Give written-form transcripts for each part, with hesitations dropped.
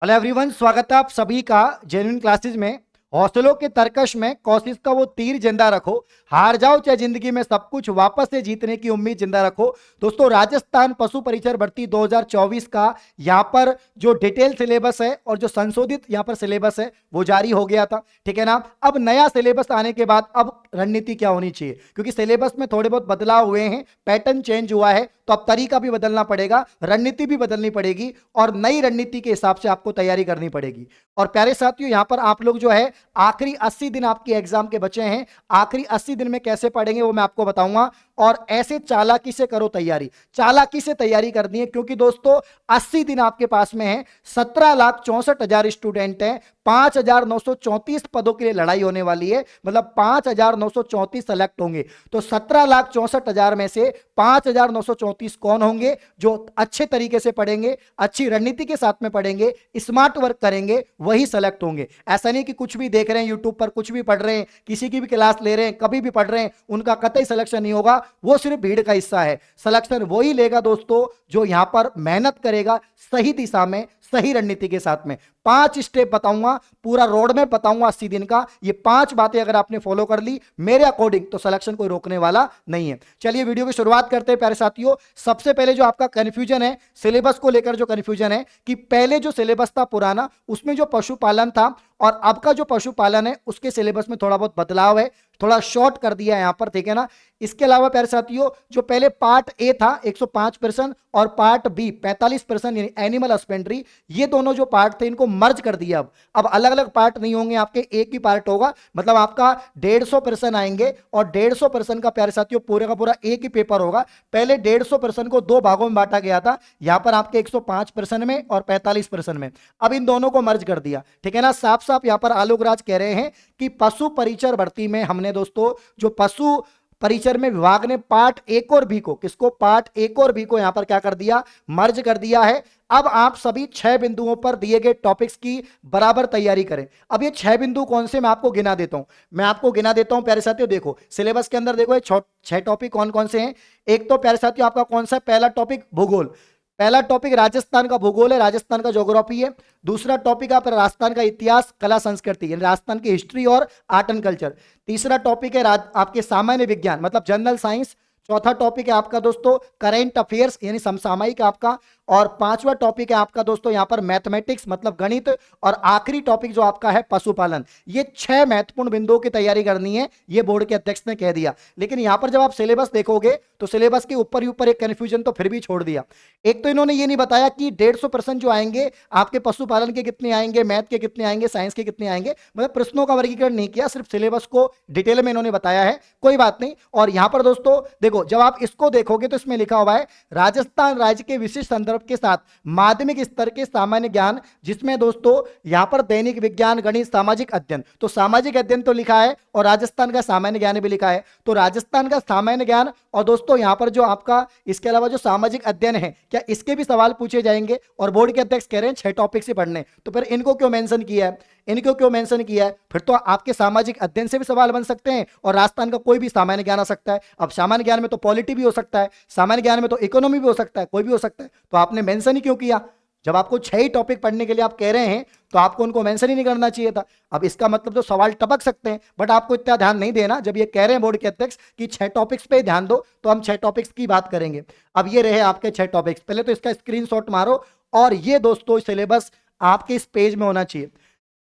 Hello everyone, स्वागत है आप सभी का जेन्युइन क्लासेस में। हौसलों के तरकश में कोशिश का वो तीर जिंदा रखो, हार जाओ चाहे जिंदगी में सब कुछ, वापस से जीतने की उम्मीद जिंदा रखो। दोस्तों, राजस्थान पशु परिचर भर्ती 2024 का यहाँ पर जो डिटेल सिलेबस है और जो संशोधित यहाँ पर सिलेबस है वो जारी हो गया था। ठीक है ना। अब नया सिलेबस आने के बाद अब रणनीति क्या होनी चाहिए, क्योंकि सिलेबस में थोड़े बहुत बदलाव हुए हैं, पैटर्न चेंज हुआ है, तो अब तरीका भी बदलना पड़ेगा, रणनीति भी बदलनी पड़ेगी और नई रणनीति के हिसाब से आपको तैयारी करनी पड़ेगी। और प्यारे साथियों, यहां पर आप लोग जो है आखिरी 80 दिन आपके एग्जाम के बचे हैं, आखिरी 80 दिन में कैसे पढ़ेंगे वो मैं आपको बताऊंगा। और ऐसे चालाकी से करो तैयारी, चालाकी से तैयारी करनी है, क्योंकि दोस्तों 80 दिन आपके पास में है, 17,64,000 स्टूडेंट हैं, 5,934 पदों के लिए लड़ाई होने वाली है, मतलब 5,934 सेलेक्ट होंगे। तो 17,64,000 में से 5,934 कौन होंगे जो अच्छे तरीके से पढ़ेंगे, अच्छी रणनीति के साथ में पढ़ेंगे, स्मार्ट वर्क करेंगे, वही सेलेक्ट होंगे। ऐसा नहीं कि कुछ भी देख रहे हैं यूट्यूब पर, कुछ भी पढ़ रहे हैं, किसी की भी क्लास ले रहे हैं, कभी भी पढ़ रहे हैं, उनका कतई सिलेक्शन नहीं होगा। वो सिर्फ भीड़ का हिस्सा है। सिलेक्शन वही लेगा दोस्तों जो यहां पर मेहनत करेगा, सही दिशा में, सही रणनीति के साथ में। 5 स्टेप बताऊंगा, पूरा रोड मैप बताऊंगा 80 दिन का। ये 5 बातें अगर आपने फॉलो कर ली मेरे अकॉर्डिंग, तो सिलेक्शन कोई रोकने वाला नहीं है। चलिए वीडियो की शुरुआत करते हैं प्यारे साथियों। सबसे पहले जो आपका कंफ्यूजन है सिलेबस को लेकर, जो कंफ्यूजन है कि पहले जो सिलेबस था पुराना, उसमें जो पशुपालन था और अब का जो पशुपालन है उसके सिलेबस में थोड़ा बहुत बदलाव है, थोड़ा शॉर्ट कर दिया है यहां पर, ठीक है ना। इसके अलावा प्यारे साथियों, जो पहले पार्ट ए था 105% और पार्ट बी 45% यानी एनिमल हस्बेंड्री, ये दोनों जो पार्ट थे इनको मर्ज कर दिया। अब अलग अलग पार्ट नहीं होंगे आपके, एक ही पार्ट होगा, मतलब आपका 150% आएंगे और 150% का प्यारे साथियों पूरे का पूरा एक ही पेपर होगा। पहले 150% को 2 भागों में बांटा गया था, यहां पर आपके 105% में और 45% में। अब इन दोनों को मर्ज कर दिया, ठीक है ना। साफ साफ यहां पर आलोक राज कह रहे हैं कि पशु परिचर भर्ती में हमने दोस्तों जो पशु परिचर में विभाग ने पार्ट एक और बी को, किसको, पार्ट एक और बी को यहां पर क्या कर दिया, मर्ज कर दिया है। अब आप सभी 6 बिंदुओं पर दिए गए टॉपिक्स की बराबर तैयारी करें। अब ये 6 बिंदु कौन से, मैं आपको गिना देता हूं, प्यारे साथियों। देखो सिलेबस के अंदर देखो, 6 टॉपिक कौन कौन से हैं। एक तो प्यारे साथियों आपका कौन सा, पहला टॉपिक भूगोल, पहला टॉपिक राजस्थान का भूगोल है, राजस्थान का ज्योग्राफी है। दूसरा टॉपिक आप राजस्थान का इतिहास, कला, संस्कृति, यानी राजस्थान की हिस्ट्री और आर्ट एंड कल्चर। तीसरा टॉपिक है आपके सामान्य विज्ञान, मतलब जनरल साइंस। चौथा टॉपिक है आपका दोस्तों करंट अफेयर्स यानी समसामयिक आपका। और 5वां टॉपिक है आपका दोस्तों यहां पर मैथमेटिक्स, मतलब गणित। और आखिरी टॉपिक जो आपका है पशुपालन। ये 6 महत्वपूर्ण बिंदुओं की तैयारी करनी है, ये बोर्ड के अध्यक्ष ने कह दिया। लेकिन यहां पर जब आप सिलेबस देखोगे तो सिलेबस के ऊपर ही ऊपर एक कंफ्यूजन तो फिर भी छोड़ दिया। एक तो इन्होंने ये नहीं बताया कि 150% जो आएंगे आपके पशुपालन के कितने आएंगे, मैथ के कितने आएंगे, साइंस के कितने आएंगे, मतलब प्रश्नों का वर्गीकरण नहीं किया, सिर्फ सिलेबस को डिटेल में इन्होंने बताया है। कोई बात नहीं। और यहां पर दोस्तों देखो, जब आप इसको देखोगे तो इसमें लिखा हुआ है राजस्थान राज्य के विशिष्ट संदर्भ के साथ माध्यमिक स्तर के सामान्य ज्ञान, जिसमें दोस्तों यहां पर दैनिक विज्ञान, गणित, सामाजिक अध्ययन, तो सामाजिक अध्ययन तो लिखा है और राजस्थान का सामान्य ज्ञान भी लिखा है। तो राजस्थान का सामान्य ज्ञान और दोस्तों यहां पर जो आपका इसके अलावा जो सामाजिक अध्ययन है, क्या इसके भी सवाल पूछे जाएंगे? और बोर्ड के अध्यक्ष कह रहे हैं 6 टॉपिक से पढ़ने, तो फिर इनको क्यों मेंशन किया है, इनको क्यों मेंशन किया है? फिर तो आपके सामाजिक अध्ययन से भी सवाल बन सकते हैं और राजस्थान का कोई भी सामान्य ज्ञान आ सकता है। अब सामान्य ज्ञान में तो पॉलिटी भी हो सकता है, सामान्य ज्ञान में तो इकोनॉमी भी हो सकता है, कोई भी हो सकता है, तो आपने मेंशन ही क्यों किया? जब आपको 6 ही टॉपिक पढ़ने के लिए आप कह रहे हैं तो आपको उनको मेंशन ही नहीं करना चाहिए था। अब इसका मतलब तो सवाल टपक सकते हैं, बट आपको इतना ध्यान नहीं देना। जब ये कह रहे हैं बोर्ड के अध्यक्ष कि 6 टॉपिक्स पे ध्यान दो, तो हम 6 टॉपिक्स की बात करेंगे। अब ये रहे आपके 6 टॉपिक्स, पहले तो इसका स्क्रीनशॉट मारो और ये दोस्तों सिलेबस आपके इस पेज में होना चाहिए।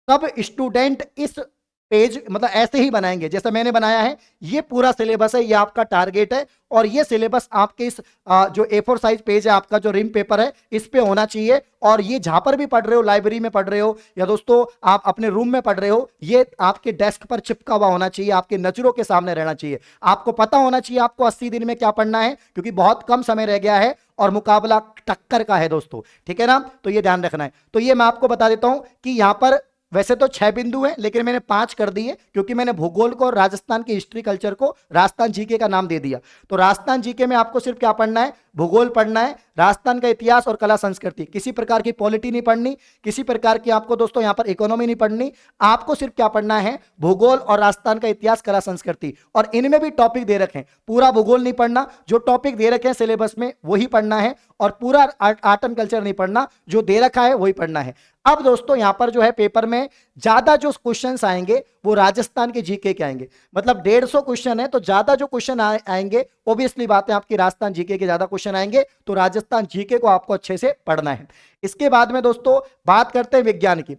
सब स्टूडेंट इस पेज मतलब ऐसे ही बनाएंगे जैसा मैंने बनाया है। ये पूरा सिलेबस है, ये आपका टारगेट है और ये सिलेबस आपके इस जो A4 साइज पेज है, आपका जो रिम पेपर है, इस पे होना चाहिए। और ये जहां पर भी पढ़ रहे हो, लाइब्रेरी में पढ़ रहे हो या दोस्तों आप अपने रूम में पढ़ रहे हो, ये आपके डेस्क पर चिपका हुआ होना चाहिए, आपके नजरों के सामने रहना चाहिए। आपको पता होना चाहिए आपको 80 दिन में क्या पढ़ना है, क्योंकि बहुत कम समय रह गया है और मुकाबला टक्कर का है दोस्तों, ठीक है ना। तो ये ध्यान रखना है। तो ये मैं आपको बता देता हूं कि यहां पर वैसे तो 6 बिंदु हैं, लेकिन मैंने 5 कर दिए क्योंकि मैंने भूगोल को और राजस्थान की हिस्ट्री कल्चर को राजस्थान जीके का नाम दे दिया। तो राजस्थान जीके में आपको सिर्फ क्या पढ़ना है, भूगोल पढ़ना है, राजस्थान का इतिहास और कला संस्कृति, किसी प्रकार की पॉलिटी नहीं पढ़नी, किसी प्रकार की आपको दोस्तों यहाँ पर इकोनॉमी नहीं पढ़नी, आपको सिर्फ क्या पढ़ना है, भूगोल और राजस्थान का इतिहास कला संस्कृति। और इनमें भी टॉपिक दे रखे हैं, पूरा भूगोल नहीं पढ़ना, जो टॉपिक दे रखे हैं सिलेबस में वही पढ़ना है, और पूरा आर्ट एंड कल्चर नहीं पढ़ना, जो दे रखा है वही पढ़ना है। अब दोस्तों यहां पर जो है पेपर में ज्यादा जो क्वेश्चंस आएंगे वो राजस्थान के जीके के आएंगे, मतलब 150 क्वेश्चन है तो ज्यादा जो क्वेश्चन आएंगे, ओबियसली बात है आपकी राजस्थान जीके के ज्यादा क्वेश्चन आएंगे, तो राजस्थान जीके को आपको अच्छे से पढ़ना है। इसके बाद में दोस्तों बात करते हैं विज्ञान की।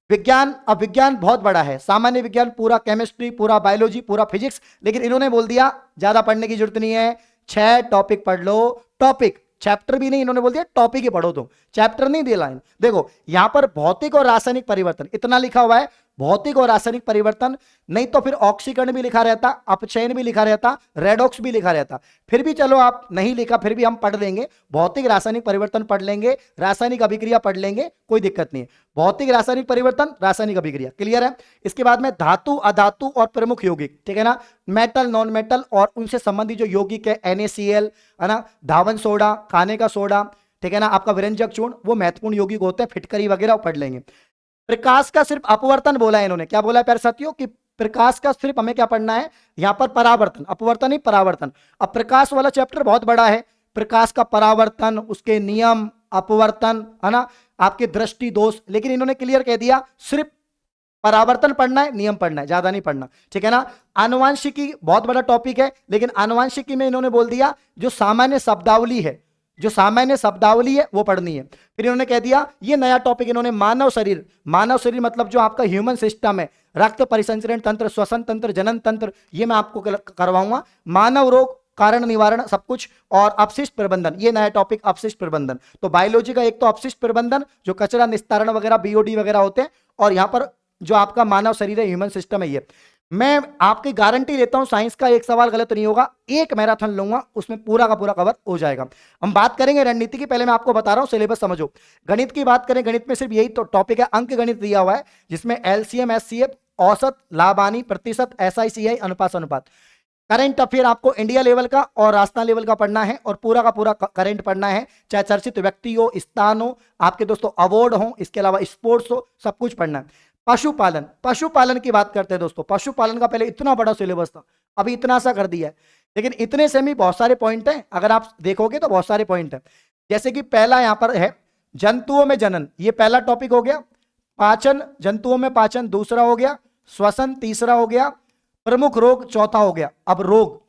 विज्ञान, अब विज्ञान बहुत बड़ा है, सामान्य विज्ञान पूरा केमिस्ट्री, पूरा बायोलॉजी, पूरा फिजिक्स, लेकिन इन्होंने बोल दिया ज्यादा पढ़ने की जरूरत नहीं है, 6 टॉपिक पढ़ लो। टॉपिक, चैप्टर भी नहीं, इन्होंने बोल दिया टॉपिक ही पढ़ो, तुम चैप्टर नहीं दिया लाइन। देखो यहां पर भौतिक और रासायनिक परिवर्तन इतना लिखा हुआ है, भौतिक और रासायनिक परिवर्तन, नहीं तो फिर ऑक्सीकरण भी लिखा रहता, अपचयन भी लिखा रहता, रेडॉक्स भी लिखा रहता, फिर भी चलो आप नहीं लिखा, फिर भी हम पढ़ लेंगे, भौतिक रासायनिक परिवर्तन पढ़ लेंगे, रासायनिक अभिक्रिया पढ़ लेंगे, कोई दिक्कत नहीं है। भौतिक रासायनिक परिवर्तन, रासायनिक अभिक्रिया, क्लियर है। इसके बाद में धातु, अधातु और प्रमुख यौगिक, ठीक है ना, मेटल, नॉन मेटल और उनसे संबंधित जो यौगिक है, NaCl है ना, धावन सोडा, खाने का सोडा, ठीक है ना, आपका विरंजक चूर्ण, वो महत्वपूर्ण यौगिक होते हैं, फिटकरी वगैरह पढ़ लेंगे। प्रकाश का सिर्फ अपवर्तन बोला है इन्होंने, क्या बोला है प्यारे साथियों कि प्रकाश का सिर्फ हमें क्या पढ़ना है, यहां पर परावर्तन, अपवर्तन ही परावर्तन। अब प्रकाश वाला चैप्टर बहुत बड़ा है, प्रकाश का परावर्तन, उसके नियम, अपवर्तन, है ना, आपके दृष्टि दोष, लेकिन इन्होंने क्लियर कह दिया सिर्फ परावर्तन पढ़ना है, नियम पढ़ना है, ज्यादा नहीं पढ़ना, ठीक है ना। आनुवांशिकी बहुत बड़ा टॉपिक है, लेकिन आनुवांशिकी में इन्होंने बोल दिया जो सामान्य शब्दावली है, जो सामान्य शब्दावली है वो पढ़नी है। फिर इन्होंने कह दिया ये नया टॉपिक इन्होंने मानव शरीर, मानव शरीर मतलब जो आपका ह्यूमन सिस्टम है, रक्त परिसंचरण तंत्र, श्वसन तंत्र, जनन तंत्र, ये मैं आपको करवाऊंगा। मानव रोग, कारण निवारण, सब कुछ, और अपशिष्ट प्रबंधन, ये नया टॉपिक अपशिष्ट प्रबंधन। तो बायोलॉजी का एक तो अपशिष्ट प्रबंधन, जो कचरा निस्तारण वगैरह, BOD वगैरह होते हैं, और यहां पर जो आपका मानव शरीर है, ह्यूमन सिस्टम है, ये मैं आपकी गारंटी लेता हूं साइंस का एक सवाल गलत नहीं होगा, एक मैराथन लूंगा उसमें पूरा का पूरा कवर हो जाएगा। हम बात करेंगे रणनीति की, पहले मैं आपको बता रहा हूं सिलेबस समझो। गणित की बात करें, गणित में सिर्फ यही तो टॉपिक है, अंक गणित दिया हुआ है, जिसमें LCM, SCF, औसत, लाभानी, प्रतिशत, SI, CI, अनुपात, अनुपात। करंट अफेयर आपको इंडिया लेवल का और राजस्थान लेवल का पढ़ना है, और पूरा का पूरा करंट पढ़ना है, चाहे चर्चित व्यक्ति हो, स्थान हो, आपके दोस्तों अवार्ड हो, इसके अलावा स्पोर्ट्स हो, सब कुछ पढ़ना है। पशुपालन, पशुपालन की बात करते हैं दोस्तों। पशुपालन का पहले इतना बड़ा सिलेबस था, अभी इतना सा कर दिया है, लेकिन इतने से भी बहुत सारे पॉइंट हैं, अगर आप देखोगे तो बहुत सारे पॉइंट हैं। जैसे कि पहला यहां पर है जंतुओं में जनन, ये पहला टॉपिक हो गया। पाचन, जंतुओं में पाचन दूसरा हो गया, श्वसन तीसरा हो गया, प्रमुख रोग चौथा हो गया। अब रोग,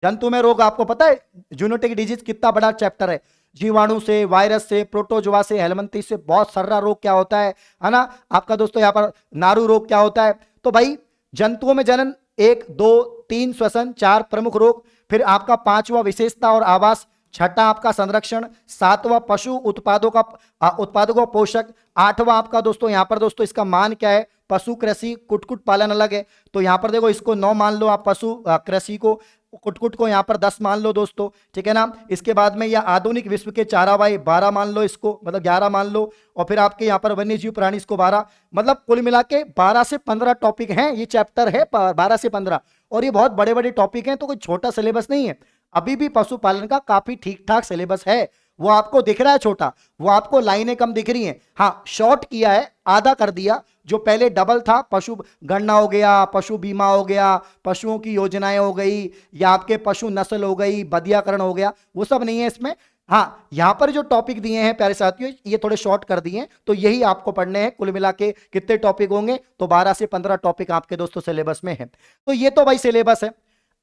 जंतु में रोग आपको पता है जूनोटिक डिजीज कितना बड़ा चैप्टर है, जीवाणु से, वायरस से, प्रोटोजोआ से, हेलमंथी से, बहुत सर्रा रोग क्या होता है ना, आपका दोस्तों यहाँ पर नारू रोग क्या होता है। तो भाई जंतुओं में जनन 1, 2, 3 श्वसन, 4 प्रमुख रोग, फिर आपका 5वां विशेषता और आवास, 6वां आपका संरक्षण, 7वां पशु उत्पादों का पोषक, 8वां आपका दोस्तों यहाँ पर दोस्तों इसका मान क्या है, पशु कृषि, कुटकुट पालन अलग है, तो यहाँ पर देखो इसको 9 मान लो आप, पशु कृषि को, कुटकुट को यहाँ पर 10 मान लो दोस्तों, ठीक है ना। इसके बाद में यह आधुनिक विश्व के चारावाई 12 मान लो इसको, मतलब 11 मान लो, और फिर आपके यहाँ पर वन्य जीव प्राणी इसको 12, मतलब कुल मिला के 12 से 15 टॉपिक हैं, ये चैप्टर है 12 से 15, और ये बहुत बड़े बड़े टॉपिक हैं, तो कोई छोटा सिलेबस नहीं है। अभी भी पशुपालन का काफी ठीक ठाक सिलेबस है, वो आपको दिख रहा है छोटा, वो आपको लाइनें कम दिख रही हैं, हाँ शॉर्ट किया है, आधा कर दिया। जो पहले डबल था, पशु गणना हो गया, पशु बीमा हो गया, पशुओं की योजनाएं हो गई, या आपके पशु नस्ल हो गई, बधियाकरण हो गया, वो सब नहीं है इसमें। हाँ यहां पर जो टॉपिक दिए हैं प्यारे साथियों, ये थोड़े शॉर्ट कर दिए हैं, तो यही आपको पढ़ने हैं। कुल मिला के कितने टॉपिक होंगे, तो 12 से 15 टॉपिक आपके दोस्तों सिलेबस में है। तो ये तो भाई सिलेबस है।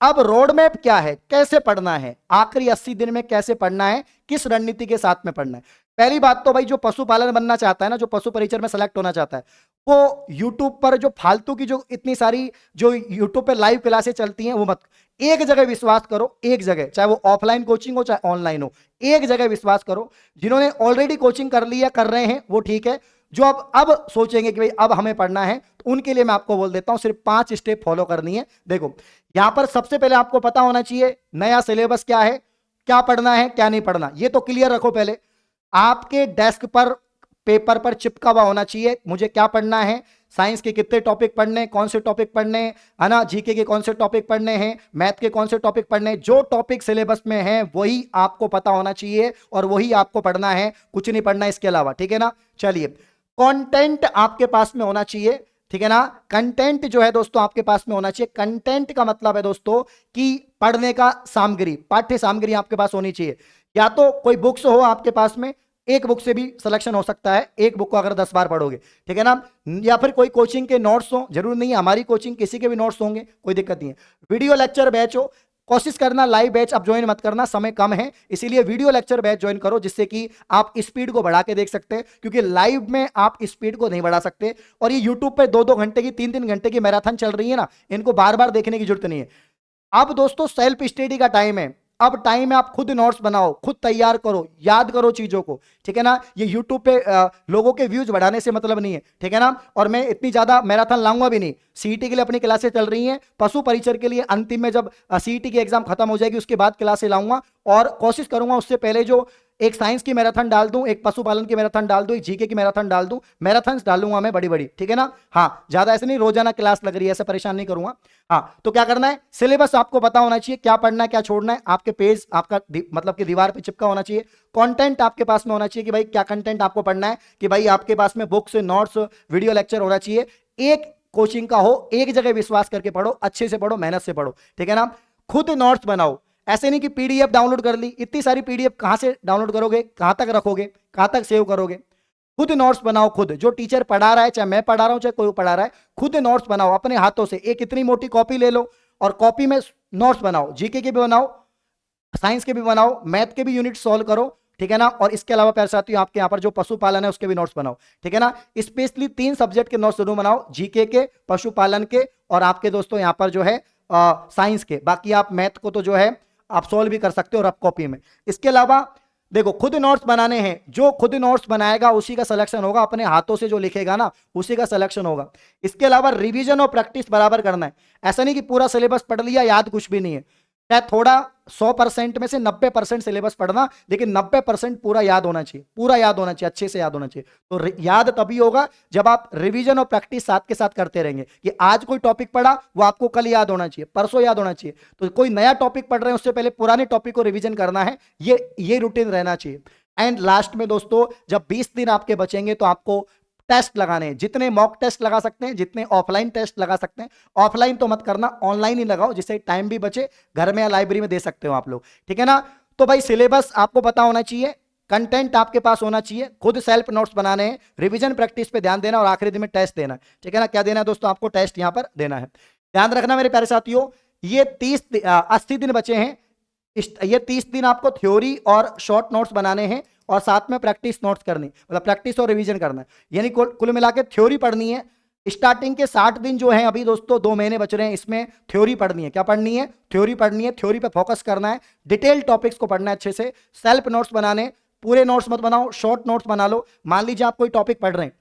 अब रोड मैप क्या है, कैसे पढ़ना है, आखिरी 80 दिन में कैसे पढ़ना है, किस रणनीति के साथ में पढ़ना है। पहली बात तो भाई जो पशुपालन बनना चाहता है ना, जो पशु परिचर में सेलेक्ट होना चाहता है, वो YouTube पर जो फालतू की जो इतनी सारी जो YouTube पे लाइव क्लासें चलती हैं वो मत, एक जगह विश्वास करो, एक जगह, चाहे वो ऑफलाइन कोचिंग हो चाहे ऑनलाइन हो, एक जगह विश्वास करो। जिन्होंने ऑलरेडी कोचिंग कर ली है, कर रहे हैं, वो ठीक है। जो अब सोचेंगे कि भाई अब हमें पढ़ना है, तो उनके लिए मैं आपको बोल देता हूं सिर्फ 5 स्टेप फॉलो करनी है। देखो यहां पर सबसे पहले आपको पता होना चाहिए नया सिलेबस क्या है, क्या पढ़ना है क्या नहीं पढ़ना, ये तो क्लियर रखो। पहले आपके डेस्क पर पेपर पर चिपका हुआ होना चाहिए। मुझे क्या पढ़ना है, साइंस के कितने टॉपिक पढ़ने हैं, कौन से टॉपिक पढ़ने हैं, है ना, जीके के कौन से टॉपिक पढ़ने हैं, मैथ के कौन से टॉपिक पढ़ने हैं, जो टॉपिक सिलेबस में है वही आपको पता होना चाहिए और वही आपको पढ़ना है, कुछ नहीं पढ़ना इसके अलावा, ठीक है ना। चलिए, कंटेंट आपके पास में होना चाहिए, ठीक है ना। कंटेंट जो है दोस्तों आपके पास में होना चाहिए। कंटेंट का मतलब है दोस्तों कि पढ़ने का सामग्री, पाठ्य सामग्री आपके पास होनी चाहिए। या तो कोई बुक्स हो आपके पास में, एक बुक से भी सिलेक्शन हो सकता है, एक बुक को अगर 10 बार पढ़ोगे, ठीक है ना। या फिर कोई कोचिंग के नोट्स हो, जरूर नहीं है हमारी कोचिंग, किसी के भी नोट्स होंगे, कोई दिक्कत नहीं है। वीडियो लेक्चर बैच हो, कोशिश करना लाइव बैच अब ज्वाइन मत करना, समय कम है, इसीलिए वीडियो लेक्चर बैच ज्वाइन करो, जिससे कि आप स्पीड को बढ़ा के देख सकते हैं, क्योंकि लाइव में आप स्पीड को नहीं बढ़ा सकते। और ये यूट्यूब पे 2-2 घंटे की, 3-3 घंटे की मैराथन चल रही है ना, इनको बार बार देखने की जरूरत नहीं है। अब दोस्तों सेल्फ स्टडी का टाइम है, अब टाइम है आप खुद नोट्स बनाओ, खुद तैयार करो, याद करो चीजों को, ठीक है ना। ये यूट्यूब पे लोगों के व्यूज बढ़ाने से मतलब नहीं है, ठीक है ना। और मैं इतनी ज्यादा मैराथन लाऊंगा भी नहीं, सीईटी के लिए अपनी क्लासेस चल रही हैं, पशु परिचर के लिए अंतिम में जब सीईटी की एग्जाम खत्म हो जाएगी उसके बाद क्लासेस लाऊंगा, और कोशिश करूंगा उससे पहले जो एक साइंस की मैराथन डाल दूं, एक पशुपालन की मैराथन डाल दूं, एक जीके की मैराथन डाल दूं, मैराथन्स डालूंगा मैं बड़ी बड़ी, ठीक है ना। हाँ, ज्यादा ऐसे नहीं रोजाना क्लास लग रही है ऐसे परेशान नहीं करूंगा। हाँ, तो क्या करना है, सिलेबस आपको पता होना चाहिए, क्या पढ़ना है क्या छोड़ना है, आपके पेज आपका मतलब कि दीवार पे चिपका होना चाहिए। कंटेंट आपके पास में होना चाहिए कि भाई क्या कंटेंट आपको पढ़ना है, कि भाई आपके पास में बुक्स, नोट्स, वीडियो लेक्चर होना चाहिए। एक कोचिंग का हो, एक जगह विश्वास करके पढ़ो, अच्छे से पढ़ो, मेहनत से पढ़ो, ठीक है ना। खुद नोट्स बनाओ, ऐसे नहीं कि पीडीएफ डाउनलोड कर ली, इतनी सारी पीडीएफ कहां से डाउनलोड करोगे, कहां तक रखोगे, कहां तक सेव करोगे। खुद नोट्स बनाओ, खुद जो टीचर पढ़ा रहा है, चाहे मैं पढ़ा रहा हूं चाहे कोई पढ़ा रहा है, खुद नोट्स बनाओ अपने हाथों से। एक इतनी मोटी कॉपी ले लो और कॉपी में नोट्स बनाओ, जीके के भी बनाओ, साइंस के भी बनाओ, मैथ के भी यूनिट सॉल्व करो, ठीक है ना। और इसके अलावा प्यारे साथियों आपके यहाँ पर जो पशुपालन है उसके भी नोट्स बनाओ, ठीक है ना। स्पेशली 3 सब्जेक्ट के नोट्स जरूर बनाओ, जीके के, पशुपालन के, और आपके दोस्तों यहाँ पर जो है साइंस के। बाकी आप मैथ को तो जो है आप सॉल्व भी कर सकते हो रफ कॉपी में। इसके अलावा देखो, खुद नोट्स बनाने हैं, जो खुद नोट्स बनाएगा उसी का सिलेक्शन होगा, अपने हाथों से जो लिखेगा ना उसी का सिलेक्शन होगा। इसके अलावा रिवीजन और प्रैक्टिस बराबर करना है, ऐसा नहीं कि पूरा सिलेबस पढ़ लिया याद कुछ भी नहीं है। चाहे थोड़ा 100% में से 90% सिलेबस पढ़ना, लेकिन 90% पूरा याद होना चाहिए, पूरा याद होना चाहिए, अच्छे से याद होना चाहिए। तो याद तभी होगा जब आप रिवीजन और प्रैक्टिस साथ के साथ करते रहेंगे, कि आज कोई टॉपिक पढ़ा वो आपको कल याद होना चाहिए, परसों याद होना चाहिए। तो कोई नया टॉपिक पढ़ रहे हैं उससे पहले पुराने टॉपिक को रिवीजन करना है, ये रूटीन रहना चाहिए। एंड लास्ट में दोस्तों, जब 20 दिन आपके बचेंगे तो आपको टेस्ट लगाने हैं, जितने मॉक टेस्ट लगा सकते हैं, जितने ऑफलाइन टेस्ट लगा सकते हैं। ऑफलाइन तो मत करना, ऑनलाइन ही लगाओ, जिससे टाइम भी बचे, घर में या लाइब्रेरी में दे सकते हो आप लोग, ठीक है ना। तो भाई सिलेबस आपको पता होना चाहिए, कंटेंट आपके पास होना चाहिए, खुद सेल्फ नोट्स बनाने हैं, रिवीजन प्रैक्टिस पे ध्यान देना, और आखिरी दिन में टेस्ट देना है, ठीक है ना। क्या देना है दोस्तों, आपको टेस्ट यहां पर देना है। ध्यान रखना मेरे प्यारे साथियों, ये 80 दिन बचे हैं, ये 30 दिन आपको थ्योरी और शॉर्ट नोट्स बनाने हैं, और साथ में प्रैक्टिस नोट्स करनी, मतलब प्रैक्टिस और रिवीजन करना है। यानी कुल मिला के थ्योरी पढ़नी है। स्टार्टिंग के 60 दिन जो है अभी दोस्तों 2 महीने बच रहे हैं, इसमें थ्योरी पढ़नी है। क्या पढ़नी है, थ्योरी पढ़नी है, थ्योरी पे फोकस करना है, डिटेल टॉपिक्स को पढ़ना है अच्छे से, सेल्फ नोट्स बनाने, पूरे नोट्स मत बनाओ, शॉर्ट नोट्स बना लो। मान लीजिए आप कोई टॉपिक पढ़ रहे हैं,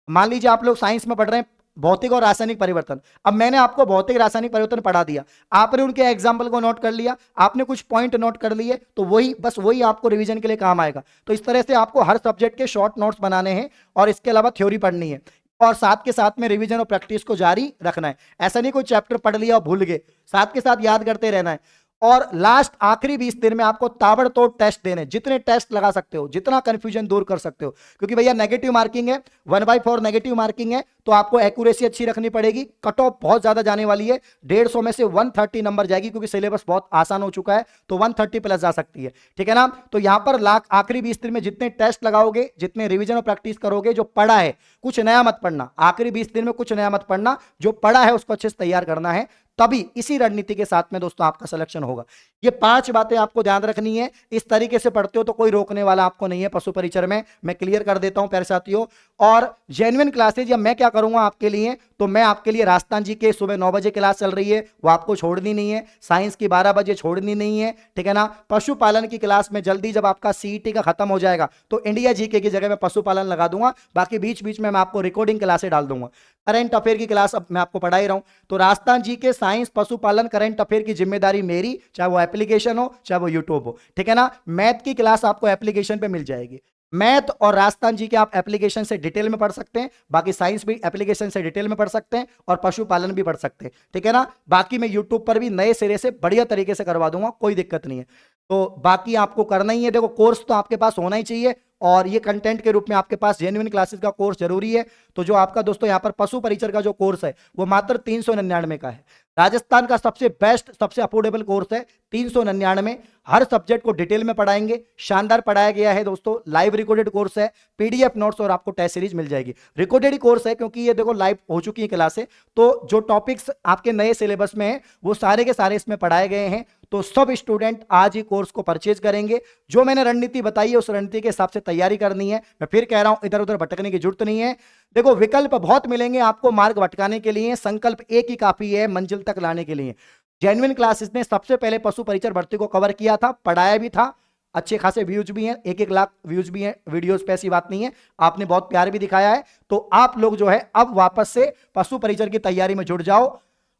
मान लीजिए आप लोग साइंस में पढ़ रहे हैं भौतिक और रासायनिक परिवर्तन, अब मैंने आपको भौतिक रासायनिक परिवर्तन पढ़ा दिया, आपने उनके एग्जाम्पल को नोट कर लिया, आपने कुछ पॉइंट नोट कर लिए, तो वही आपको रिवीजन के लिए काम आएगा। तो इस तरह से आपको हर सब्जेक्ट के शॉर्ट नोट्स बनाने हैं, और इसके अलावा थ्योरी पढ़नी है, और साथ के साथ में रिवीजन और प्रैक्टिस को जारी रखना है। ऐसा नहीं कोई चैप्टर पढ़ लिया और भूल गए, साथ के साथ याद करते रहना है। और लास्ट आखिरी 20 दिन में आपको ताबड़तोड़ टेस्ट देने, जितने टेस्ट लगा सकते हो, जितना कंफ्यूजन दूर कर सकते हो, क्योंकि भैया नेगेटिव मार्किंग है, 1/4 नेगेटिव मार्किंग है, तो आपको एक्यूरेसी अच्छी रखनी पड़ेगी। कट ऑफ बहुत ज्यादा जाने वाली है, 150 में से 130 नंबर जाएगी, क्योंकि सिलेबस बहुत आसान हो चुका है, तो 130 प्लस जा सकती है, ठीक है ना। तो यहां पर आखिरी 20 दिन में जितने टेस्ट लगाओगे, जितने रिवीजन और प्रैक्टिस करोगे, जो पढ़ा है, कुछ नया मत पढ़ना, आखिरी 20 दिन में कुछ नया मत पढ़ना, जो पढ़ा है उसको अच्छे से तैयार करना है, तभी इसी रणनीति के साथ में दोस्तों आपका सिलेक्शन होगा। ये 5 बातें आपको ध्यान रखनी है, इस तरीके से पढ़ते हो तो कोई रोकने वाला आपको नहीं है पशु परिचर में, मैं क्लियर कर देता हूं प्यारे साथियों। और जेन्युइन क्लासेज या मैं क्या करूंगा आपके लिए, तो मैं आपके लिए राजस्थान जी के सुबह 9 बजे क्लास चल रही है, वो आपको छोड़नी नहीं है, साइंस की 12 बजे छोड़नी नहीं है, ठीक है ना। पशुपालन की क्लास में जल्दी जब आपका सीईटी का खत्म हो जाएगा तो इंडिया जीके की जगह में पशुपालन लगा दूंगा, बाकी बीच बीच में मैं आपको रिकॉर्डिंग क्लासें डाल दूंगा। करंट अफेयर की क्लास अब मैं आपको पढ़ा ही रहा हूं, तो राजस्थान जी के साइंस, पशुपालन, करंट अफेयर की जिम्मेदारी मेरी, चाहे वो एप्लीकेशन हो चाहे वो यूट्यूब हो, ठीक है ना। मैथ की क्लास आपको एप्लीकेशन पे मिल जाएगी, मैथ और राजस्थान जी के आप एप्लीकेशन से डिटेल में पढ़ सकते हैं, बाकी साइंस भी एप्लीकेशन से डिटेल में पढ़ सकते हैं और पशुपालन भी पढ़ सकते हैं, ठीक है ना। बाकी मैं यूट्यूब पर भी नए सिरे से बढ़िया तरीके से करवा दूंगा, कोई दिक्कत नहीं है। तो बाकी आपको करना ही है, देखो कोर्स तो आपके पास होना ही चाहिए और ये कंटेंट के रूप में आपके पास जेन्युइन क्लासेस का कोर्स जरूरी है। तो जो आपका दोस्तों यहाँ पर पशु परिचर का जो कोर्स है वो मात्र 399 का है। राजस्थान का सबसे बेस्ट सबसे अफोर्डेबल कोर्स है 399। हर सब्जेक्ट को डिटेल में पढ़ाएंगे, शानदार पढ़ाया गया है दोस्तों। लाइव रिकॉर्डेड कोर्स है, पीडीएफ नोट्स और आपको टेस्ट सीरीज मिल जाएगी। रिकॉर्डेड ही कोर्स है क्योंकि ये देखो लाइव हो चुकी है क्लासें, तो जो टॉपिक्स आपके नए सिलेबस में है वो सारे के सारे इसमें पढ़ाए गए हैं। तो सब स्टूडेंट आज ही कोर्स को परचेज करेंगे। जो मैंने रणनीति बताई है उस रणनीति के हिसाब से तैयारी करनी है। मैं फिर कह रहा हूं इधर उधर भटकने की जरूरत नहीं है। देखो विकल्प बहुत मिलेंगे आपको मार्ग भटकाने के लिए, संकल्प एक ही काफी है मंजिल तक लाने के लिए। जेन्युइन क्लासेस ने सबसे पहले पशु परिचर भर्ती को कवर किया था, पढ़ाया भी था, अच्छे खासे व्यूज भी हैं, 1-1 लाख व्यूज भी हैं वीडियोस पे, ऐसी बात नहीं है। आपने बहुत प्यार भी दिखाया है। तो आप लोग जो है अब वापस से पशु परिचर की तैयारी में जुड़ जाओ।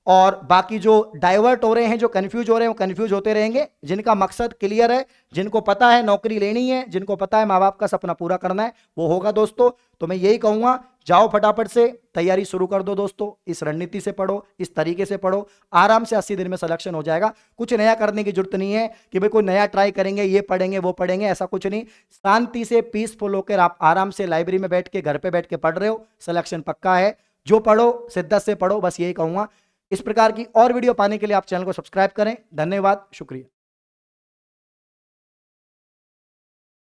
और बाकी जो डाइवर्ट हो रहे हैं, जो कंफ्यूज हो रहे हैं, वो कंफ्यूज होते रहेंगे। जिनका मकसद क्लियर है, जिनको पता है नौकरी लेनी है, जिनको पता है माँ बाप का सपना पूरा करना है, वो होगा दोस्तों। तो मैं यही कहूंगा, जाओ फटाफट से तैयारी शुरू कर दो दोस्तों। इस रणनीति से पढ़ो, इस तरीके से पढ़ो, आराम से 80 दिन में सिलेक्शन हो जाएगा। कुछ नया करने की जरूरत नहीं है कि भाई कोई नया ट्राई करेंगे, ये पढ़ेंगे वो पढ़ेंगे, ऐसा कुछ नहीं। शांति से पीसफुल होकर आप आराम से लाइब्रेरी में बैठ के, घर पे बैठ के पढ़ रहे हो, सिलेक्शन पक्का है। जो पढ़ो शिद्दत से पढ़ो, बस यही कहूंगा। इस प्रकार की और वीडियो पाने के लिए आप चैनल को सब्सक्राइब करें। धन्यवाद, शुक्रिया।